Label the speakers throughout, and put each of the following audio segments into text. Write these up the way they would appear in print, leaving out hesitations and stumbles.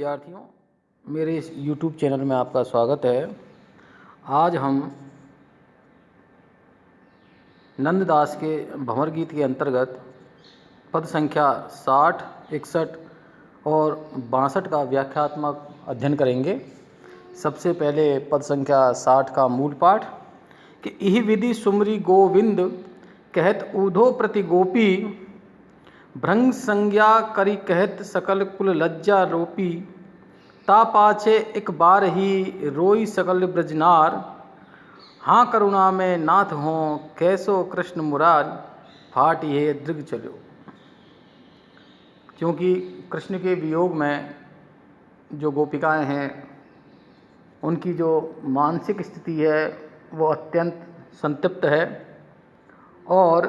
Speaker 1: विद्यार्थियों, मेरे इस YouTube चैनल में आपका स्वागत है। आज हम नंददास के भंवर गीत के अंतर्गत पद संख्या 60, 61 और 62 का व्याख्यात्मक अध्ययन करेंगे। सबसे पहले पद संख्या 60 का मूल पाठ कि इहि विधि सुमरी गोविंद कहत ऊधो प्रति गोपी, भृंग संज्ञा करी कहत सकल कुल लज्जा रोपी, ता पाछे एक बार ही रोई सकल ब्रजनार, हाँ करुणा में नाथ हों कैसो कृष्ण मुरार, फाट ये दृग चलो। क्योंकि कृष्ण के वियोग में जो गोपिकाएं हैं उनकी जो मानसिक स्थिति है वो अत्यंत संतप्त है और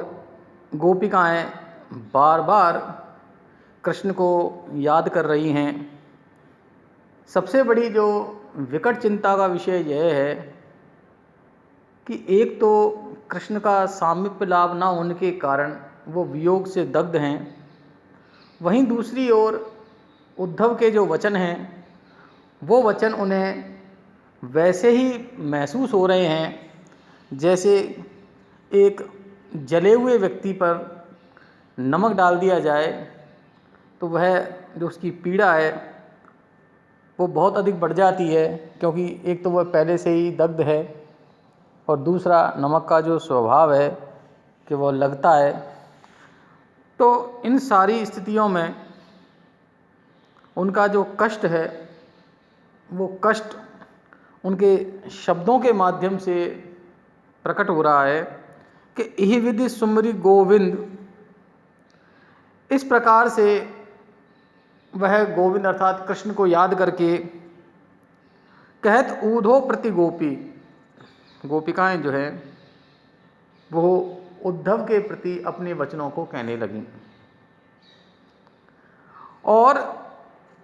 Speaker 1: गोपिकाएं बार बार कृष्ण को याद कर रही हैं। सबसे बड़ी जो विकट चिंता का विषय यह है कि एक तो कृष्ण का सामीप्य लाभ न होने के कारण वो वियोग से दग्ध हैं, वहीं दूसरी ओर उद्धव के जो वचन हैं वो वचन उन्हें वैसे ही महसूस हो रहे हैं जैसे एक जले हुए व्यक्ति पर नमक डाल दिया जाए तो वह जो उसकी पीड़ा है वो बहुत अधिक बढ़ जाती है, क्योंकि एक तो वह पहले से ही दग्ध है और दूसरा नमक का जो स्वभाव है कि वह लगता है। तो इन सारी स्थितियों में उनका जो कष्ट है वो कष्ट उनके शब्दों के माध्यम से प्रकट हो रहा है कि इहि विधि सुमरी गोविंद। इस प्रकार से वह गोविंद अर्थात कृष्ण को याद करके कहत ऊधो प्रति गोपी, गोपिकाएं जो हैं वो उद्धव के प्रति अपने वचनों को कहने लगीं और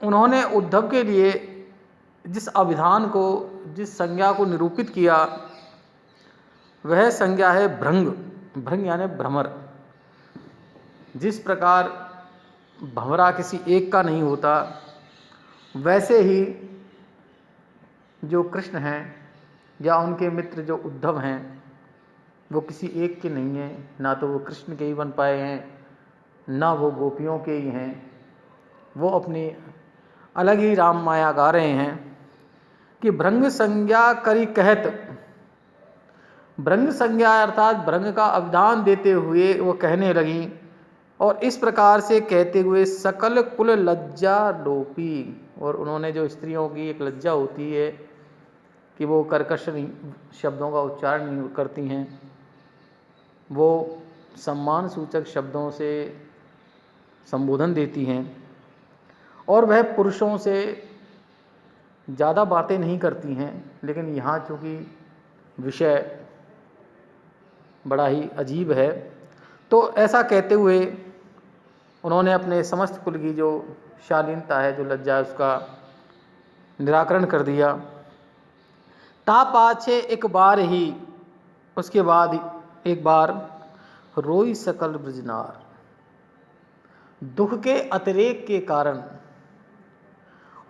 Speaker 1: उन्होंने उद्धव के लिए जिस अभिधान को, जिस संज्ञा को निरूपित किया वह संज्ञा है भृंग। भृंग यानी भ्रमर। जिस प्रकार भंवरा किसी एक का नहीं होता, वैसे ही जो कृष्ण हैं या उनके मित्र जो उद्धव हैं वो किसी एक के नहीं हैं। ना तो वो कृष्ण के ही बन पाए हैं, ना वो गोपियों के ही हैं। वो अपनी अलग ही राम माया गा रहे हैं कि भृंग संज्ञा करी कहत। भृंग संज्ञा अर्थात भृंग का अभिधान देते हुए वो कहने लगी और इस प्रकार से कहते हुए सकल कुल लज्जा लोपी। और उन्होंने जो स्त्रियों की एक लज्जा होती है कि वो कर्कश शब्दों का उच्चारण नहीं करती हैं, वो सम्मान सूचक शब्दों से संबोधन देती हैं और वह पुरुषों से ज़्यादा बातें नहीं करती हैं। लेकिन यहाँ चूँकि विषय बड़ा ही अजीब है तो ऐसा कहते हुए उन्होंने अपने समस्त कुल की जो शालीनता है, जो लज्जा है, उसका निराकरण कर दिया। ता पाछे एक बार ही, उसके बाद एक बार रोई सकल ब्रजनार। दुख के अतिरेक के कारण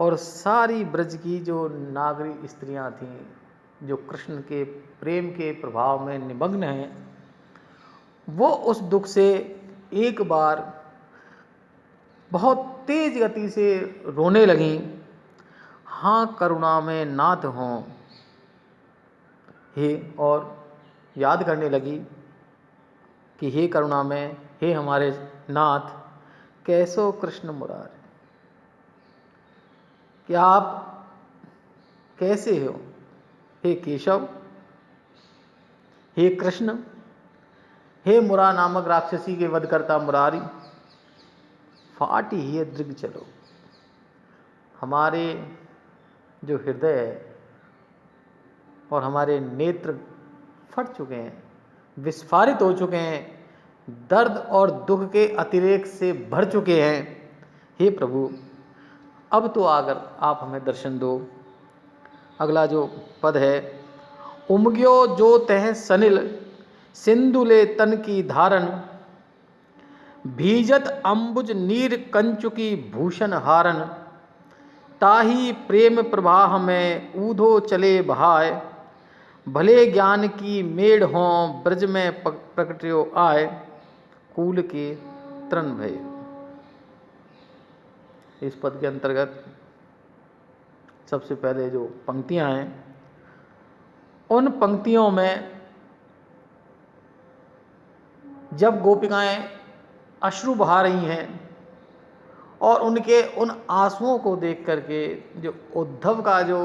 Speaker 1: और सारी ब्रज की जो नागरी स्त्रियां थीं जो कृष्ण के प्रेम के प्रभाव में निमग्न हैं, वो उस दुख से एक बार बहुत तेज गति से रोने लगीं। हाँ करुणा में नाथ हों हे, और याद करने लगी कि हे करुणा में, हे हमारे नाथ, कैसो कृष्ण मुरार, कि आप कैसे हो हे केशव, हे कृष्ण, हे मुरा नामक राक्षसी के वध करता मुरारी, फाटी ही दृग चलो। हमारे जो हृदय है और हमारे नेत्र फट चुके हैं, विस्फारित हो चुके हैं, दर्द और दुख के अतिरेक से भर चुके हैं। हे प्रभु, अब तो आकर आप हमें दर्शन दो। अगला जो पद है, उमग्यो जो तह सनिल सिंधुले तन की धारन, भीजत अंबुज नीर कंचुकी भूषण हारन, ताही प्रेम प्रवाह में ऊधो चले बहाय, भले ज्ञान की मेढ़ हों ब्रज में प्रकट्यो आए, कूल के तृण भय। इस पद के अंतर्गत सबसे पहले जो पंक्तियां हैं, उन पंक्तियों में जब गोपिकाएं अश्रु बहा रही हैं और उनके उन आंसुओं को देख करके जो उद्धव का जो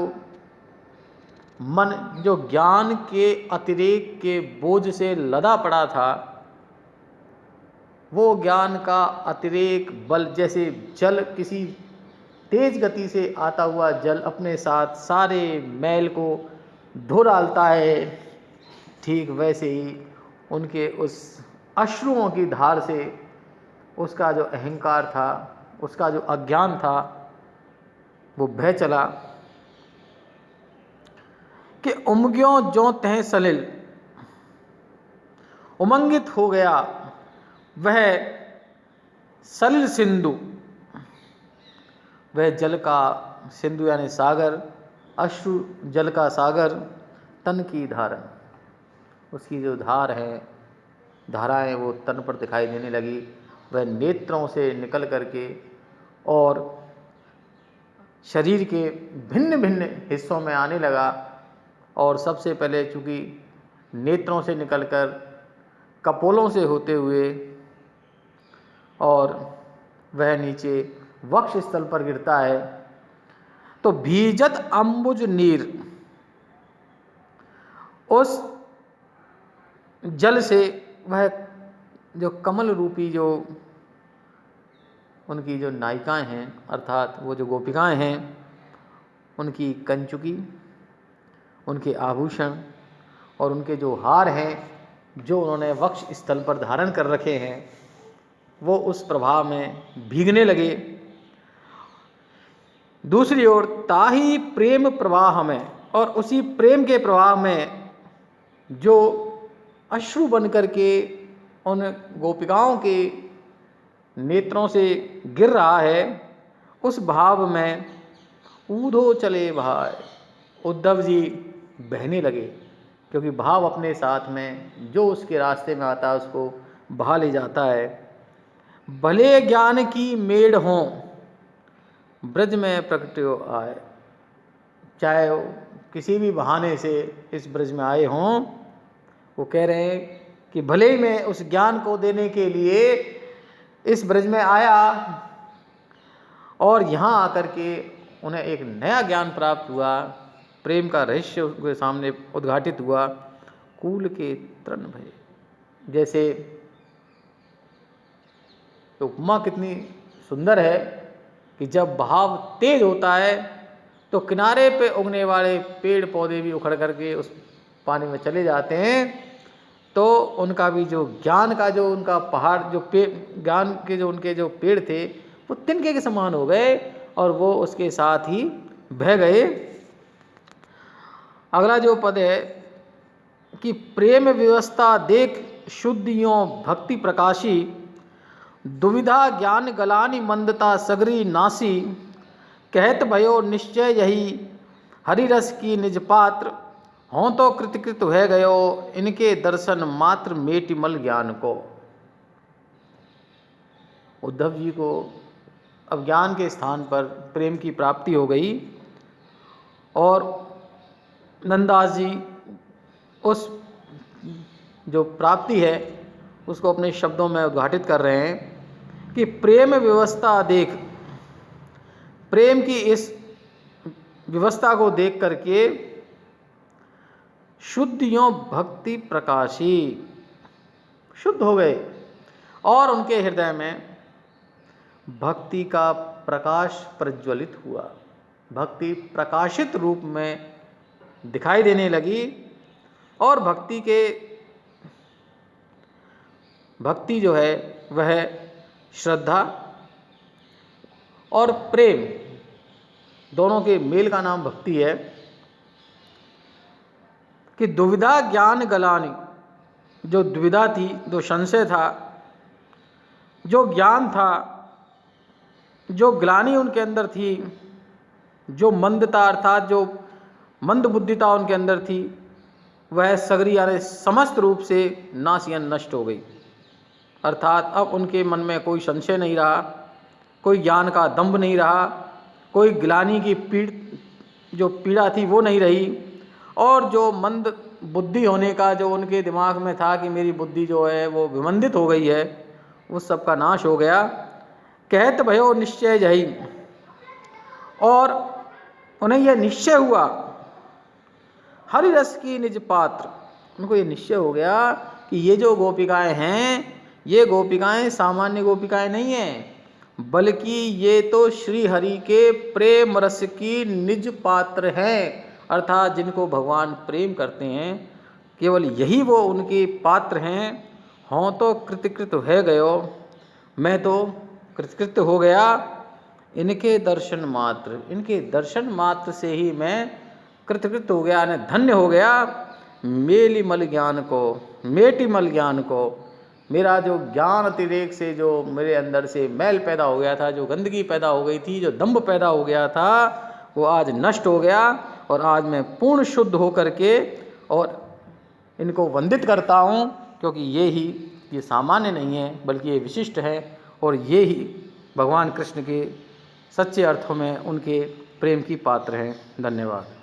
Speaker 1: मन जो ज्ञान के अतिरेक के बोझ से लदा पड़ा था, वो ज्ञान का अतिरेक बल जैसे जल किसी तेज गति से आता हुआ जल अपने साथ सारे मैल को धो डालता है, ठीक वैसे ही उनके उस अश्रुओं की धार से उसका जो अहंकार था, उसका जो अज्ञान था, वो बह चला कि उमग्यों जो तह सलिल, उमंगित हो गया वह सलिल सिंधु, वह जल का सिंधु यानी सागर, अश्रु जल का सागर, तन की धारा, उसकी जो धार है, धाराएं वो तन पर दिखाई देने लगी। वह नेत्रों से निकल करके और शरीर के भिन्न भिन्न हिस्सों में आने लगा, और सबसे पहले चूँकि नेत्रों से निकलकर कपोलों से होते हुए और वह नीचे वक्ष स्थल पर गिरता है, तो भीजत अंबुज नीर, उस जल से वह जो कमल रूपी जो उनकी जो नायिकाएं हैं, अर्थात वो जो गोपिकाएं हैं, उनकी कंचुकी, उनके आभूषण और उनके जो हार हैं जो उन्होंने वक्ष स्थल पर धारण कर रखे हैं, वो उस प्रभाव में भीगने लगे। दूसरी ओर ताही प्रेम प्रवाह में, और उसी प्रेम के प्रवाह में जो अश्रु बन करके उन गोपिकाओं के नेत्रों से गिर रहा है, उस भाव में ऊधो चले भाई, उद्धव जी बहने लगे, क्योंकि भाव अपने साथ में जो उसके रास्ते में आता है उसको बहा ले जाता है। भले ज्ञान की मेढ़ हों ब्रज में प्रकट्यो आए, चाहे वो किसी भी बहाने से इस ब्रज में आए हों, वो कह रहे हैं कि भले ही मैं उस ज्ञान को देने के लिए इस ब्रज में आया और यहाँ आकर के उन्हें एक नया ज्ञान प्राप्त हुआ, प्रेम का रहस्य उनके सामने उद्घाटित हुआ, कूल के तृण भय। जैसे उपमा कितनी सुंदर है कि जब बहाव तेज होता है तो किनारे पे उगने वाले पेड़ पौधे भी उखड़ करके उस पानी में चले जाते हैं, तो उनका भी जो ज्ञान का जो उनका पहाड़ जो ज्ञान के जो उनके जो पेड़ थे वो तिनके के समान हो गए और वो उसके साथ ही बह गए। अगला जो पद है कि प्रेम व्यवस्था देख शुद्धियों भक्ति प्रकाशी, दुविधा ज्ञान गलानी मंदता सगरी नासी, कहत भयो निश्चय यही हरिरस की निज पात्र, हों तो कृतकृत है गयो इनके दर्शन मात्र मेटिमल ज्ञान को। उद्धव जी को अब ज्ञान के स्थान पर प्रेम की प्राप्ति हो गई और नंददास जी उस जो प्राप्ति है उसको अपने शब्दों में उद्घाटित कर रहे हैं कि प्रेम व्यवस्था देख, प्रेम की इस व्यवस्था को देख करके शुद्धियों भक्ति प्रकाशी, शुद्ध हो गए और उनके हृदय में भक्ति का प्रकाश प्रज्वलित हुआ, भक्ति प्रकाशित रूप में दिखाई देने लगी और भक्ति जो है वह श्रद्धा और प्रेम दोनों के मेल का नाम भक्ति है। कि दुविधा ज्ञान गलानी, जो दुविधा थी, जो संशय था, जो ज्ञान था, जो ग्लानि उनके अंदर थी, जो मंदता अर्थात जो मंद बुद्धिता उनके अंदर थी वह सगरी यानी समस्त रूप से नाश या नष्ट हो गई। अर्थात अब उनके मन में कोई संशय नहीं रहा, कोई ज्ञान का दंभ नहीं रहा, कोई ग्लानि की जो पीड़ा थी वो नहीं रही, और जो मंद बुद्धि होने का जो उनके दिमाग में था कि मेरी बुद्धि जो है वो विमंदित हो गई है, उस सब का नाश हो गया। कहत भयो निश्चय जही, और उन्हें यह निश्चय हुआ हरि रस की निज पात्र, उनको ये निश्चय हो गया कि ये जो गोपिकाएं हैं ये गोपिकाएं सामान्य गोपिकाएं नहीं हैं, बल्कि ये तो श्री हरि के प्रेम रस की निज पात्र हैं। अर्थात जिनको भगवान प्रेम करते हैं केवल यही वो उनके पात्र हैं। हों तो कृतकृत है गयो, मैं तो कृतकृत हो गया इनके दर्शन मात्र, इनके दर्शन मात्र से ही मैं कृतकृत हो गया, यानी धन्य हो गया। मेली मल ज्ञान को, मेटी मल ज्ञान को, मेरा जो ज्ञान अतिरेक से जो मेरे अंदर से मैल पैदा हो गया था, जो गंदगी पैदा हो गई थी, जो दंभ पैदा हो गया था, वो आज नष्ट हो गया और आज मैं पूर्ण शुद्ध होकर के और इनको वंदित करता हूँ, क्योंकि ये सामान्य नहीं है बल्कि ये विशिष्ट है, और ये ही भगवान कृष्ण के सच्चे अर्थों में उनके प्रेम की पात्र हैं। धन्यवाद।